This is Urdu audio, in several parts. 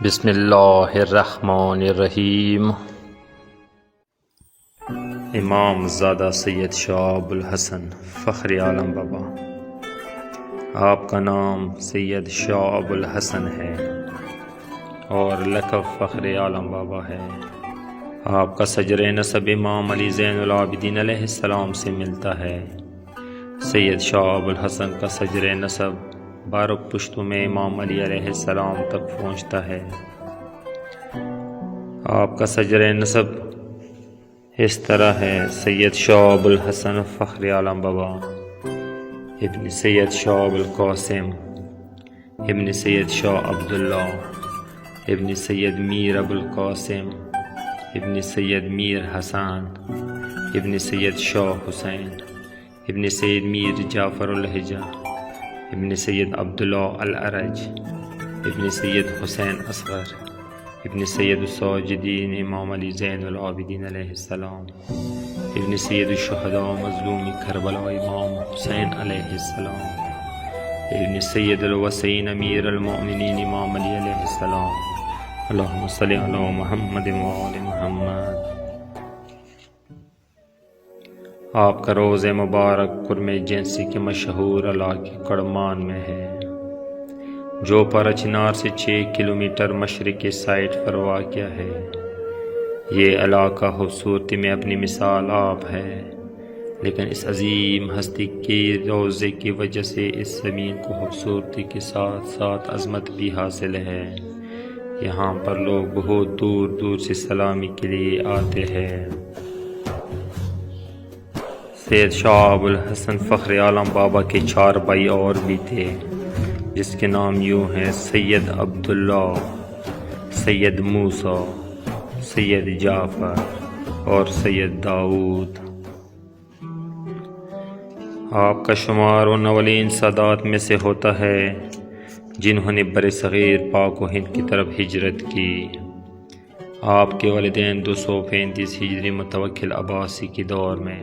بسم اللہ الرحمن الرحیم۔ امام زادہ سید شاہ ابوالحسن فخر عالم بابا، آپ کا نام سید شاہ ابوالحسن ہے اور لقب فخر عالم بابا ہے۔ آپ کا شجر نسب امام علی زین العابدین علیہ السلام سے ملتا ہے۔ سید شاہ ابوالحسن کا شجر نسب 12 پشتوں میں امام علی علیہ السلام تک پہنچتا ہے۔ آپ کا شجر نسب اس طرح ہے: سید شاہ ابوالحسن فخر عالم بابا، ابن سید شاہ ابوالقاسم، ابن سید شاہ عبداللہ، ابن سید میر ابوالقاسم، ابن سید میر حسن، ابن سید شاہ حسین، ابن سید میر جعفر الہجہ، ابن سید عبداللہ العرج، ابن سید حسین اصغر، ابن سید الساجدین امام علی زین العابدین علیہ السلام، ابن سید الشہداء مظلوم کربلا امام حسین علیہ السلام، ابن سید الوسین امیر المؤمنین امام علی علیہ السلام۔ اللہم صلی علی محمد و آل محمد۔ آپ کا روز مبارک کرم جنسی کے مشہور علاقے کڑمان میں ہے، جو پر چنار سے 6 کلومیٹر مشرقی سائٹ پر واقع ہے۔ یہ علاقہ خوبصورتی میں اپنی مثال آپ ہے، لیکن اس عظیم ہستی کے روضے کی وجہ سے اس زمین کو خوبصورتی کے ساتھ ساتھ عظمت بھی حاصل ہے۔ یہاں پر لوگ بہت دور دور سے سلامی کے لیے آتے ہیں۔ سید شاہ ابوالحسن فخر عالم بابا کے 4 بھائی اور بھی تھے، جس کے نام یوں ہیں: سید عبداللہ، سید موسیٰ، سید جعفر اور سید داؤد۔ آپ کا شمار ان اولین سادات میں سے ہوتا ہے جنہوں نے برصغیر پاک و ہند کی طرف ہجرت کی۔ آپ کے والدین 235 ہجری متوکل عباسی کے دور میں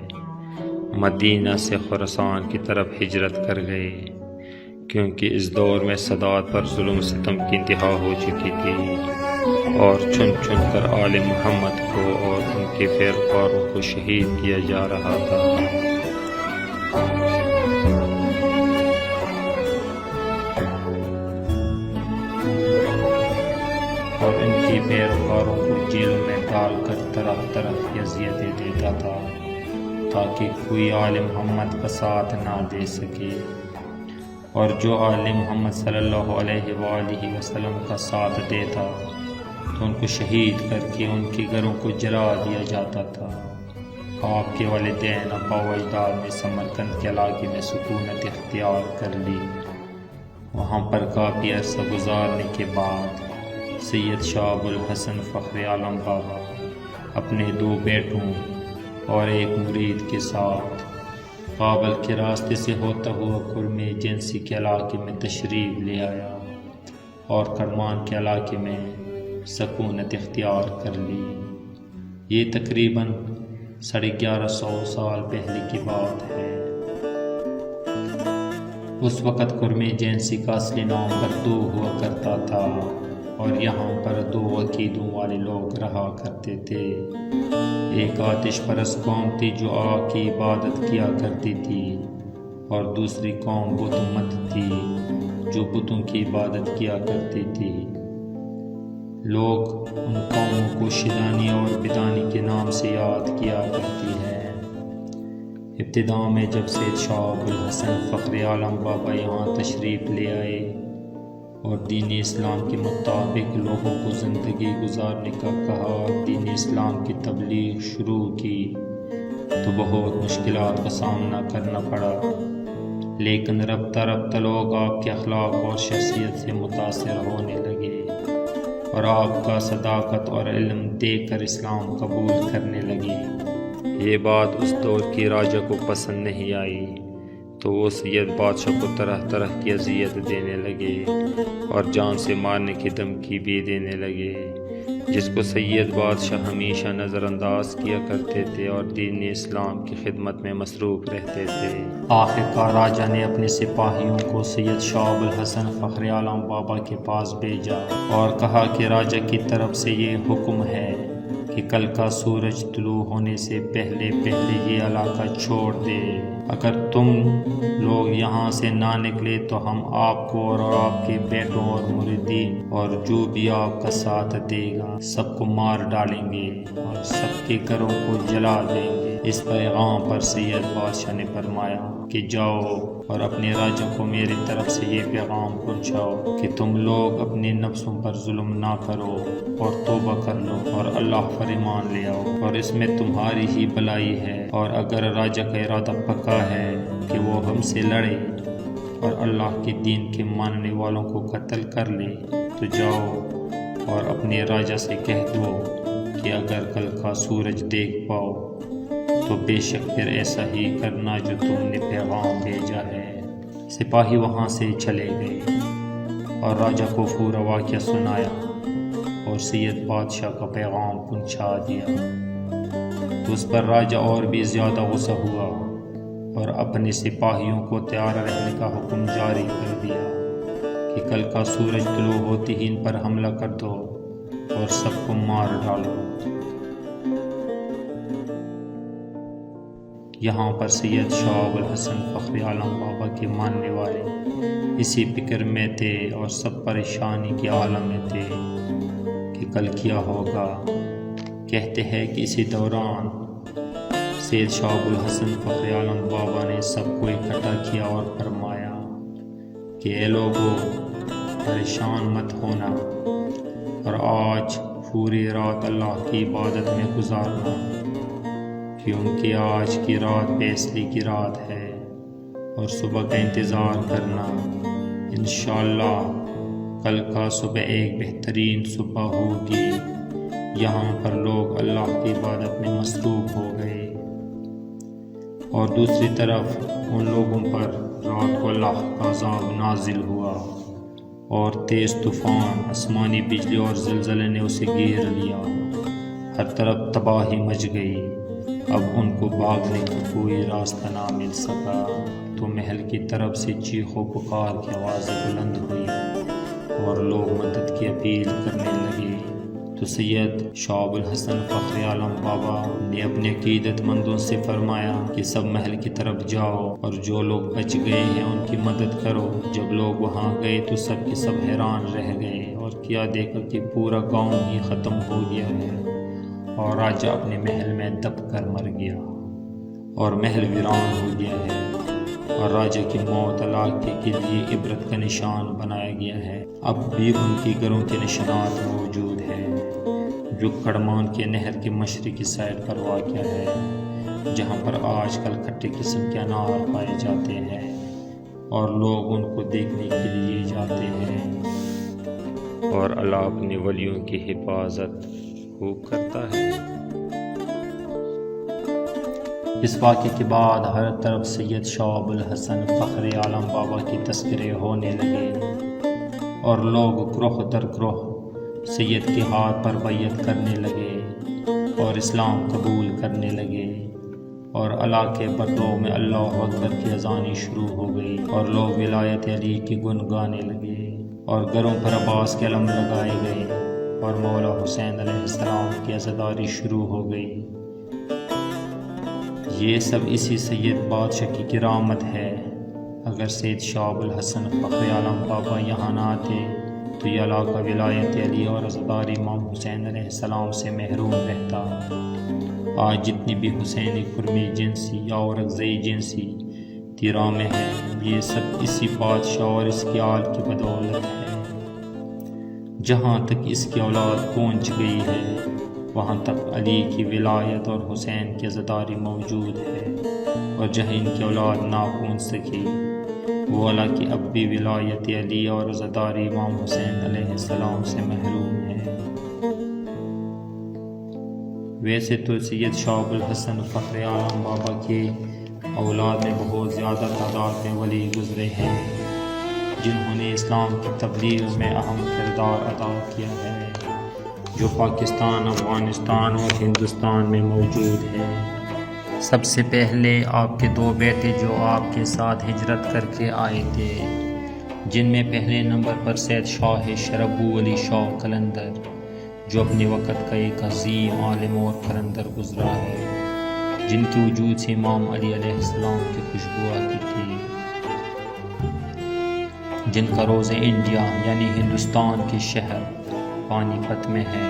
مدینہ سے خراسان کی طرف ہجرت کر گئے، کیونکہ اس دور میں سادات پر ظلم ستم کی انتہا ہو چکی تھی اور چن چن کر آل محمد کو اور ان کے پیروکاروں کو شہید کیا جا رہا تھا۔ اور ان کے پیروکاروں کو جیلوں میں ڈال کر طرح طرح کی اذیتیں دیتا تھا تاکہ کوئی آل محمد کا ساتھ نہ دے سکے، اور جو آل محمد صلی اللہ علیہ وآلہ وسلم کا ساتھ دیتا تو ان کو شہید کر کے ان کے گھروں کو جلا دیا جاتا تھا۔ آپ کے والدین ابا و اجداد نے سمرقند کے علاقے میں سکونت اختیار کر لی۔ وہاں پر کافی عرصہ گزارنے کے بعد سید شاہ ابوالحسن فخر عالم بابا اپنے 2 بیٹوں اور 1 مرید کے ساتھ کابل کے راستے سے ہوتا ہوا کرم جنسی کے علاقے میں تشریف لے آیا اور کرمان کے علاقے میں سکونت اختیار کر لی۔ یہ تقریباً 1150 سال پہلے کی بات ہے۔ اس وقت کرم جنسی کا اصلی نام بردو ہوا کرتا تھا اور یہاں پر 2 عقیدوں والے لوگ رہا کرتے تھے۔ ایک آتش پرست قوم تھی جو آگ کی عبادت کیا کرتی تھی، اور دوسری قوم بت مت تھی جو بتوں کی عبادت کیا کرتی تھی۔ لوگ ان قوموں کو شیطانی اور بدانی کے نام سے یاد کیا کرتی ہیں۔ ابتدا میں جب سید شاہ ابوالحسن فخر عالم بابا یہاں تشریف لے آئے اور دین اسلام کے مطابق لوگوں کو زندگی گزارنے کا کہا اور دین اسلام کی تبلیغ شروع کی تو بہت مشکلات کا سامنا کرنا پڑا، لیکن رفتہ رفتہ لوگ آپ کے اخلاق اور شخصیت سے متاثر ہونے لگے اور آپ کا صداقت اور علم دیکھ کر اسلام قبول کرنے لگے۔ یہ بات اس دور کی راجہ کو پسند نہیں آئی تو وہ سید بادشاہ کو طرح طرح کی اذیت دینے لگے اور جان سے مارنے کی دھمکی بھی دینے لگے۔ جس کو سید بادشاہ ہمیشہ نظر انداز کیا کرتے تھے اور دین اسلام کی خدمت میں مصروف رہتے تھے۔ آخر کار راجہ نے اپنے سپاہیوں کو سید شاہ ابوالحسن فخر عالم بابا کے پاس بھیجا اور کہا کہ راجہ کی طرف سے یہ حکم ہے کہ کل کا سورج طلوع ہونے سے پہلے یہ علاقہ چھوڑ دے۔ اگر تم لوگ یہاں سے نہ نکلے تو ہم آپ کو اور آپ کے بیٹوں اور مریدین اور جو بھی آپ کا ساتھ دے گا سب کو مار ڈالیں گے اور سب کے گھروں کو جلا دیں گے۔ اس پیغام پر سید بادشاہ نے فرمایا کہ جاؤ اور اپنے راجہ کو میری طرف سے یہ پیغام پہنچاؤ کہ تم لوگ اپنے نفسوں پر ظلم نہ کرو اور توبہ کر لو اور اللہ پر ایمان لے آؤ، اور اس میں تمہاری ہی بھلائی ہے۔ اور اگر راجہ کا ارادہ پکا ہے کہ وہ ہم سے لڑے اور اللہ کے دین کے ماننے والوں کو قتل کر لے تو جاؤ اور اپنے راجہ سے کہہ دو کہ اگر کل کا سورج دیکھ پاؤ تو بے شک پھر ایسا ہی کرنا جو تم نے پیغام بھیجا ہے۔ سپاہی وہاں سے چلے گئے اور راجہ کو پورا واقعہ سنایا اور سید بادشاہ کا پیغام پہنچا دیا تو اس پر راجہ اور بھی زیادہ غصہ ہوا اور اپنے سپاہیوں کو تیار رہنے کا حکم جاری کر دیا کہ کل کا سورج طلوع ہوتے ہی ان پر حملہ کر دو اور سب کو مار ڈالو۔ یہاں پر سید شاہ ابوالحسن فخر عالم بابا کے ماننے والے اسی فکر میں تھے اور سب پریشانی کے عالم میں تھے کہ کل کیا ہوگا۔ کہتے ہیں کہ اسی دوران سید شاہ ابوالحسن فخر عالم بابا نے سب کو اکٹھا کیا اور فرمایا کہ اے لوگو پریشان مت ہونا اور آج پوری رات اللہ کی عبادت میں گزارنا، کیونکہ آج کی رات فیصلے کی رات ہے اور صبح کا انتظار کرنا۔ انشاءاللہ کل کا صبح ایک بہترین صبح ہوگی۔ یہاں پر لوگ اللہ کی عبادت میں مصروف ہو گئے اور دوسری طرف ان لوگوں پر رات کو اللہ کا عذاب نازل ہوا اور تیز طوفان، آسمانی بجلی اور زلزلے نے اسے گھیر لیا۔ ہر طرف تباہی مچ گئی۔ اب ان کو بھاگنے کا کوئی راستہ نہ مل سکا تو محل کی طرف سے چیخ و پکار کی آوازیں بلند ہوئی اور لوگ مدد کی اپیل کرنے لگے۔ تو سید شاہ ابوالحسن فخر عالم بابا نے اپنے عقیدت مندوں سے فرمایا کہ سب محل کی طرف جاؤ اور جو لوگ بچ گئے ہیں ان کی مدد کرو۔ جب لوگ وہاں گئے تو سب کے سب حیران رہ گئے اور کیا دیکھا کہ پورا گاؤں ہی ختم ہو گیا ہے اور راجہ اپنے محل میں دب کر مر گیا اور محل ویران ہو گیا ہے اور راجہ کی موت علاقے کے لیے عبرت کا نشان بنایا گیا ہے۔ اب بھی ان کے گھروں کے نشانات موجود ہیں جو کڑمان کے نہر کے مشرقی سائڈ پر واقع ہے، جہاں پر آج کل کھٹے قسم کے انار پائے جاتے ہیں اور لوگ ان کو دیکھنے کے لیے جاتے ہیں اور اللہ اپنے ولیوں کی حفاظت خوب کرتا ہے۔ اس واقعے کے بعد ہر طرف سید شاہ ابوالحسن فخر عالم بابا کی تذکرے ہونے لگے اور لوگ گروہ در گروہ سید کے ہاتھ پر بیعت کرنے لگے اور اسلام قبول کرنے لگے اور علاقے بردوں میں اللہ اکبر کی اذانیں شروع ہو گئی اور لوگ ولایت علی کی گن گانے لگے اور گھروں پر عباس کے علم لگائے گئے اور مولا حسین علیہ السلام کی عزاداری شروع ہو گئی۔ یہ سب اسی سید بادشاہ کی کرامت ہے۔ اگر سید شاہ ابوالحسن فخر عالم بابا یہاں نہ آتے تو یہ علاقہ ولایت علی اور عزاداری امام حسین علیہ السلام سے محروم رہتا۔ آج جتنی بھی حسینی قرمی جنسی یا اورکزئی جنسی تیرا میں ہے، یہ سب اسی بادشاہ اور اس کی آل کی بدولت ہے۔ جہاں تک اس کی اولاد پہنچ گئی ہے وہاں تک علی کی ولایت اور حسین کی عزاداری موجود ہے، اور جہاں ان کی اولاد نہ پہنچ سکی وہ اللہ کی اب بھی ولایت علی اور عزاداری امام حسین علیہ السلام سے محروم ہے۔ ویسے تو سید شاہ ابوالحسن فخر عالم بابا کے اولاد میں بہت زیادہ تعداد میں ولی گزرے ہیں جنہوں نے اسلام کی تبلیغ میں اہم کردار ادا کیا ہے، جو پاکستان، افغانستان اور ہندوستان میں موجود ہے۔ سب سے پہلے آپ کے 2 بیٹے جو آپ کے ساتھ ہجرت کر کے آئے تھے، جن میں پہلے نمبر پر سید شاہ شرف ابو علی شاہ قلندر، جو اپنے وقت کا ایک عظیم عالم اور قلندر گزرا ہے، جن کے وجود سے امام علی علیہ السلام کی خوشبو آتی تھی، جن کا روز انڈیا یعنی ہندوستان کے شہر پانی پت میں ہے۔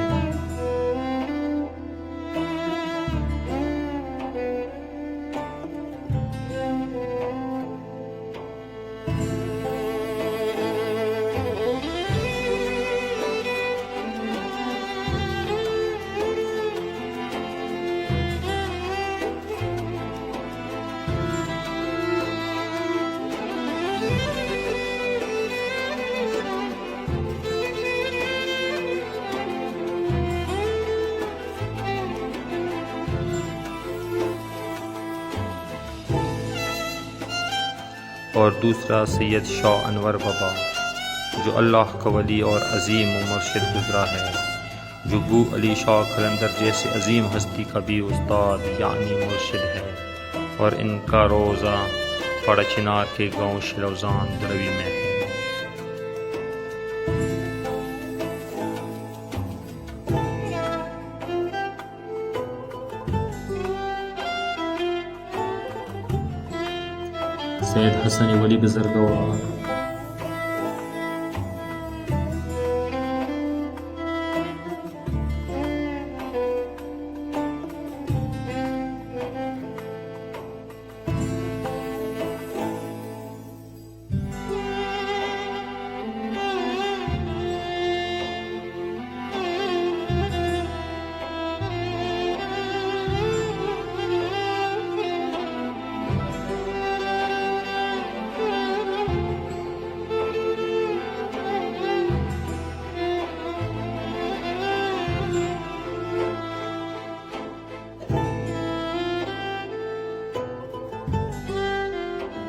اور دوسرا سید شاہ انور بابا، جو اللہ کا ولی اور عظیم و مرشد گزرا ہے، جو ابو علی شاہ قلندر جیسے عظیم ہستی کا بھی استاد یعنی مرشد ہے، اور ان کا روزہ پڑا چنار کے گاؤں شلوزان دروی میں ہے۔ سید حسن ولی بزرگوار،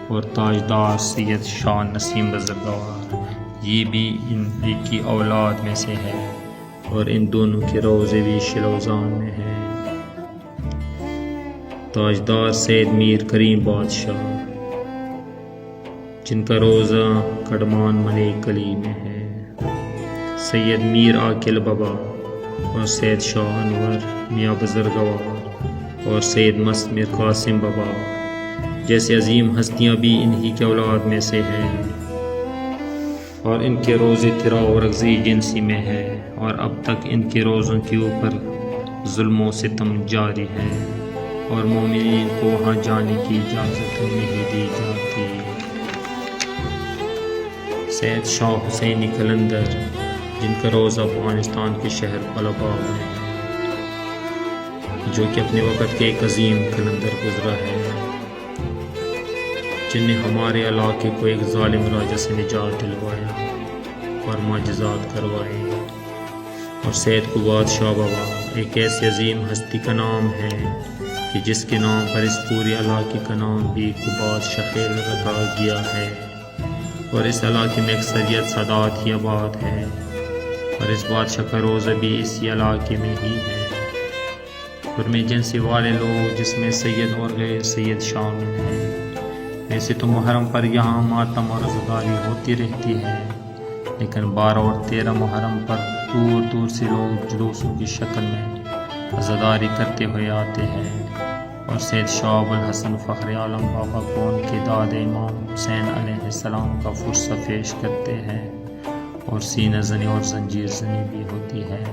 اور تاجدار سید شاہ نسیم بزرگوار، یہ بھی ان کی اولاد میں سے ہے، اور ان دونوں کے روزے بھی شلوزان میں ہیں۔ تاجدار سید میر کریم بادشاہ، جن کا روزہ کڈمان ملک کلی میں ہے۔ سید میر عاقل بابا اور سید شاہ انور میاں بزرگوار اور سید میر قاسم بابا جیسے عظیم ہستیاں بھی انہی کے اولاد میں سے ہیں، اور ان کے روزے ترا و رغزی جنسی میں ہے، اور اب تک ان کے روزوں کے اوپر ظلم و ستم جاری ہے، اور مومنین کو وہاں جانے کی اجازت نہیں دی جاتی۔ سید شاہ حسین قلندر، جن کا روزہ افغانستان کے شہر پلاباب میں ہے، جو کہ اپنے وقت کے ایک عظیم قلندر گزرا ہے، جن نے ہمارے علاقے کو ایک ظالم راجہ سے نجات دلوایا اور معجزات کروائے۔ اور سید قباد شاہ بابا ایک ایسی عظیم ہستی کا نام ہے کہ جس کے نام پر اس پورے علاقے کا نام بھی قباد شخیر رکھا گیا ہے، اور اس علاقے میں اکثریت سادات ہی آباد ہے، اور اس بادشاہ کا روزہ بھی اسی علاقے میں ہی ہے۔ اور میں جنسی والے لوگ جس میں سید اور غیر سید شامل ہیں، ویسے تو محرم پر یہاں ماتم اور عزاداری ہوتی رہتی ہے، لیکن 12 اور 13 محرم پر دور دور سے لوگ جلوسوں کی شکل میں عزاداری کرتے ہوئے آتے ہیں، اور سید شاہ ابو الحسن فخر عالم بابا کو ان کے داد امام حسین علیہ السلام کا فرصہ پیش کرتے ہیں، اور سینہ زنی اور زنجیر زنی بھی ہوتی ہے۔